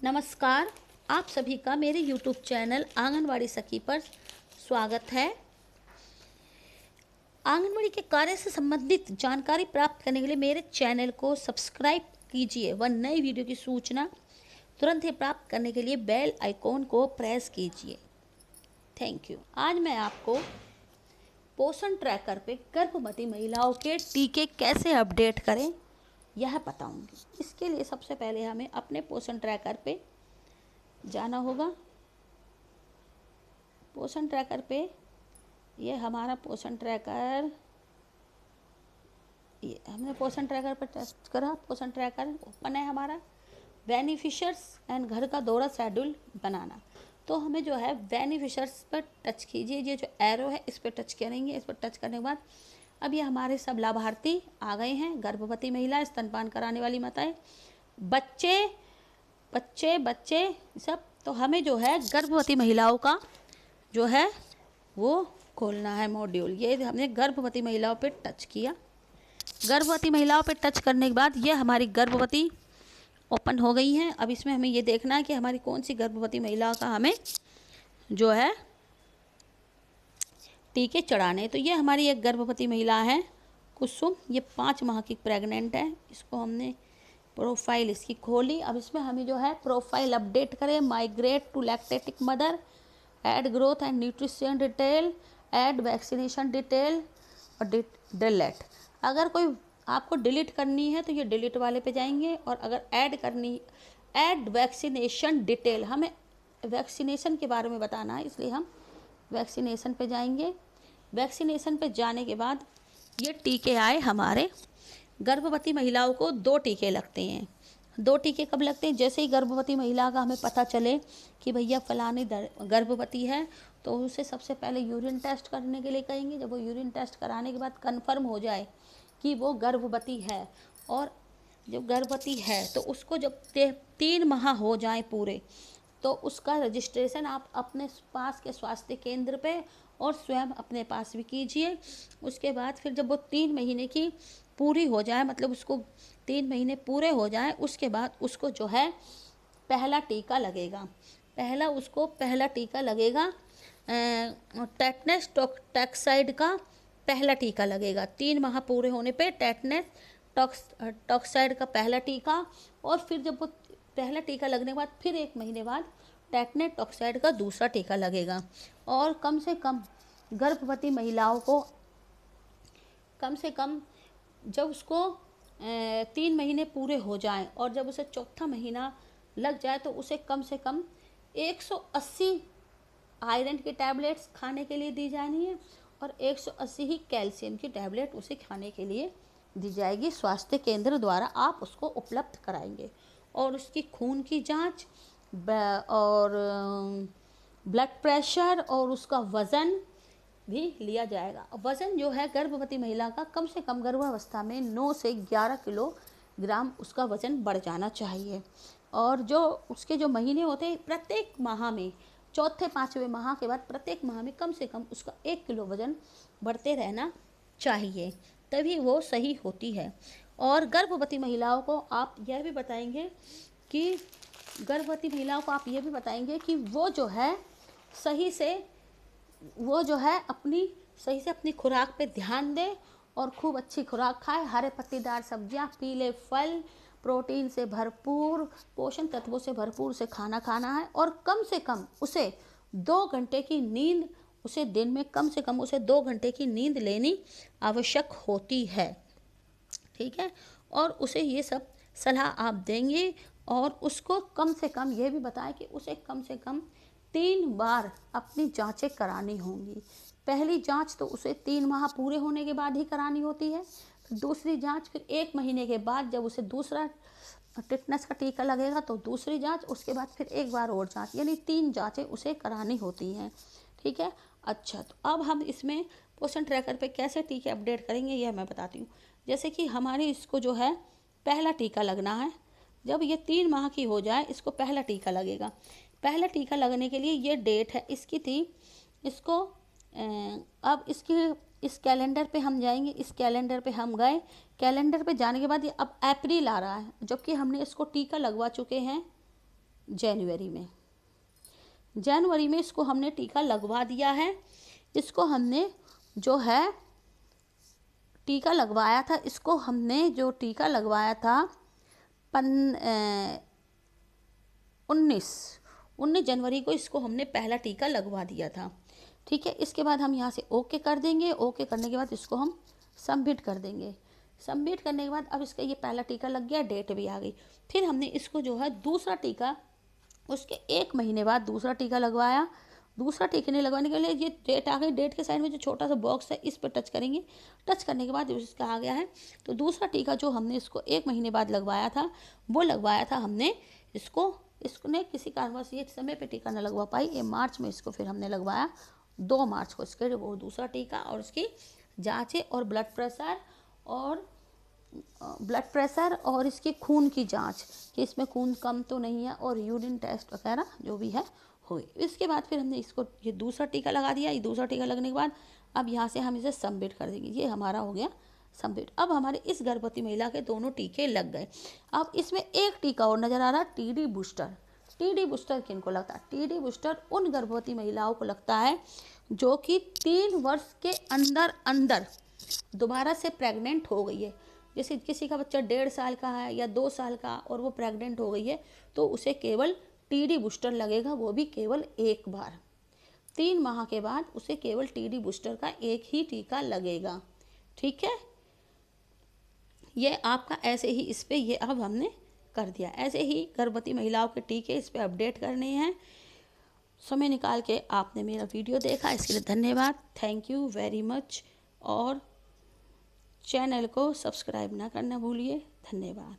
नमस्कार। आप सभी का मेरे YouTube चैनल आंगनवाड़ी सखी पर स्वागत है। आंगनवाड़ी के कार्य से संबंधित जानकारी प्राप्त करने के लिए मेरे चैनल को सब्सक्राइब कीजिए व नई वीडियो की सूचना तुरंत ही प्राप्त करने के लिए बेल आइकॉन को प्रेस कीजिए। Thank you. आज मैं आपको पोषण ट्रैकर पे गर्भवती महिलाओं के टीके कैसे अपडेट करें यह बताऊंगी। इसके लिए सबसे पहले हमें अपने पोषण ट्रैकर पे जाना होगा। पोषण ट्रैकर पे ये हमारा पोषण ट्रैकर, ये हमने पोषण ट्रैकर पर टच करा। पोषण ट्रैकर ओपन है हमारा। बेनिफिशर्स एंड घर का दौरा शेड्यूल बनाना, तो हमें जो है बेनिफिशर्स पर टच कीजिए। ये जो एरो है इस पर टच करेंगे। इस पर टच करने के बाद अब ये हमारे सब लाभार्थी आ गए हैं। गर्भवती महिला, स्तनपान कराने वाली माताएं, बच्चे सब। तो हमें जो है गर्भवती महिलाओं का जो है वो खोलना है मॉड्यूल। ये हमने गर्भवती महिलाओं पे टच किया। गर्भवती महिलाओं पे टच करने के बाद ये हमारी गर्भवती ओपन हो गई हैं। अब इसमें हमें ये देखना है कि हमारी कौन सी गर्भवती महिला का हमें जो है टीके चढ़ाने। तो ये हमारी एक गर्भवती महिला है कुसुम, ये 5 माह की प्रेग्नेंट है। इसको हमने प्रोफाइल इसकी खोली। अब इसमें हमें जो है प्रोफाइल अपडेट करें। Migrate to lactating mother, add growth and nutrition detail, add vaccination detail और डिलीट। अगर कोई आपको डिलीट करनी है तो ये डिलीट वाले पे जाएंगे, और अगर ऐड करनी, ऐड वैक्सीनेशन डिटेल, हमें वैक्सीनेशन के बारे में बताना है, इसलिए हम वैक्सीनेशन पे जाएंगे। वैक्सीनेशन पे जाने के बाद ये टीके आए हमारे। गर्भवती महिलाओं को 2 टीके लगते हैं। 2 टीके कब लगते हैं? जैसे ही गर्भवती महिला का हमें पता चले कि भैया फलानी गर्भवती है, तो उसे सबसे पहले यूरिन टेस्ट करने के लिए कहेंगे। जब वो यूरिन टेस्ट कराने के बाद कंफर्म हो जाए कि वो गर्भवती है, और जब गर्भवती है तो उसको जब 3 माह हो जाए पूरे, तो उसका रजिस्ट्रेशन आप अपने पास के स्वास्थ्य केंद्र पे और स्वयं अपने पास भी कीजिए। उसके बाद फिर जब वो 3 महीने की पूरी हो जाए, मतलब उसको 3 महीने पूरे हो जाए, उसके बाद उसको जो है पहला टीका लगेगा। पहला टीका लगेगा टेटनस टॉक्साइड का पहला टीका लगेगा। 3 माह पूरे होने पे टेटनस टॉक्साइड का पहला टीका, और फिर जब वो पहला टीका लगने के बाद फिर 1 महीने बाद टेटनस टॉक्साइड का दूसरा टीका लगेगा। और कम से कम गर्भवती महिलाओं को कम से कम जब उसको 3 महीने पूरे हो जाएं और जब उसे 4था महीना लग जाए तो उसे कम से कम 180 आयरन की टैबलेट्स खाने के लिए दी जानी है, और 180 ही कैल्शियम की टैबलेट उसे खाने के लिए दी जाएगी। स्वास्थ्य केंद्र द्वारा आप उसको उपलब्ध कराएंगे। और उसकी खून की जांच और ब्लड प्रेशर और उसका वज़न भी लिया जाएगा। वज़न जो है गर्भवती महिला का कम से कम गर्भावस्था में 9 से 11 किलोग्राम उसका वज़न बढ़ जाना चाहिए। और जो उसके जो महीने होते हैं, प्रत्येक माह में, 4-5वें माह के बाद प्रत्येक माह में कम से कम उसका 1 किलो वज़न बढ़ते रहना चाहिए, तभी वो सही होती है। और गर्भवती महिलाओं को आप यह भी बताएंगे कि वो जो है सही से अपनी खुराक पे ध्यान दें और खूब अच्छी खुराक खाए। हरे पत्तीदार सब्जियां, पीले फल, प्रोटीन से भरपूर, पोषण तत्वों से भरपूर से खाना खाना है। और कम से कम उसे 2 घंटे की नींद, उसे दिन में कम से कम उसे 2 घंटे की नींद लेनी आवश्यक होती है। ठीक है। और उसे ये सब सलाह आप देंगे, और उसको कम से कम ये भी बताएं कि उसे कम से कम 3 बार अपनी जांचें करानी होंगी। पहली जांच तो उसे 3 माह पूरे होने के बाद ही करानी होती है। फिर दूसरी जांच फिर 1 महीने के बाद, जब उसे दूसरा टिटनेस का टीका लगेगा तो दूसरी जांच, उसके बाद फिर 1 बार और जांच, यानी 3 जांचें उसे करानी होती हैं। ठीक है। अच्छा, तो अब हम इसमें पोषण ट्रैकर पे कैसे टीके अपडेट करेंगे यह मैं बताती हूँ। जैसे कि हमारी इसको जो है पहला टीका लगना है। जब ये 3 माह की हो जाए इसको पहला टीका लगेगा। पहला टीका लगने के लिए ये डेट है इसकी थी। इसको अब इस कैलेंडर पे हम जाएंगे। इस कैलेंडर पे हम गए। कैलेंडर पे जाने के बाद ये अब अप्रैल आ रहा है, जबकि हमने इसको टीका लगवा चुके हैं जनवरी में। जनवरी में इसको हमने टीका लगवा दिया है। इसको हमने जो है टीका लगवाया था, इसको हमने जो टीका लगवाया था 19 जनवरी को इसको हमने पहला टीका लगवा दिया था। ठीक है, इसके बाद हम यहाँ से ओके कर देंगे। ओके करने के बाद इसको हम सबमिट कर देंगे। सबमिट करने के बाद अब इसका ये पहला टीका लग गया, डेट भी आ गई। फिर हमने इसको जो है दूसरा टीका, उसके 1 महीने बाद दूसरा टीका लगवाया। दूसरा टीका नहीं लगवाने के लिए ये डेट आ गई। डेट के साइड में जो छोटा सा बॉक्स है इस पर टच करेंगे। टच करने के बाद इसका आ गया है। तो दूसरा टीका जो हमने इसको 1 महीने बाद लगवाया था, वो लगवाया था हमने इसने किसी कारणवश ये समय पे टीका न लगवा पाई, ये मार्च में इसको फिर हमने लगवाया 2 मार्च को इसके वो दूसरा टीका। और उसकी जाँचें और ब्लड प्रेशर और इसके खून की जांच कि इसमें खून कम तो नहीं है, और यूरिन टेस्ट वगैरह जो भी है हुई। इसके बाद फिर हमने इसको ये दूसरा टीका लगा दिया। ये दूसरा टीका लगने के बाद अब यहाँ से हम इसे सबमिट कर देंगे। ये हमारा हो गया सबमिट। अब हमारे इस गर्भवती महिला के दोनों टीके लग गए। अब इसमें एक टीका और नज़र आ रहा है, टीडी बूस्टर। टीडी बूस्टर किन को लगता है? टीडी बूस्टर उन गर्भवती महिलाओं को लगता है जो कि 3 वर्ष के अंदर अंदर दोबारा से प्रेग्नेंट हो गई है। जैसे किसी का बच्चा 1.5 साल का है या 2 साल का और वो प्रेग्नेंट हो गई है, तो उसे केवल टीडी बूस्टर लगेगा, वो भी केवल एक बार। 3 माह के बाद उसे केवल टीडी बूस्टर का एक ही टीका लगेगा। ठीक है, ये आपका ऐसे ही इस पर ये अब हमने कर दिया। ऐसे ही गर्भवती महिलाओं के टीके इस पर अपडेट करने हैं। समय निकाल के आपने मेरा वीडियो देखा, इसके लिए धन्यवाद। Thank you very much. और चैनल को सब्सक्राइब ना करना भूलिए। धन्यवाद।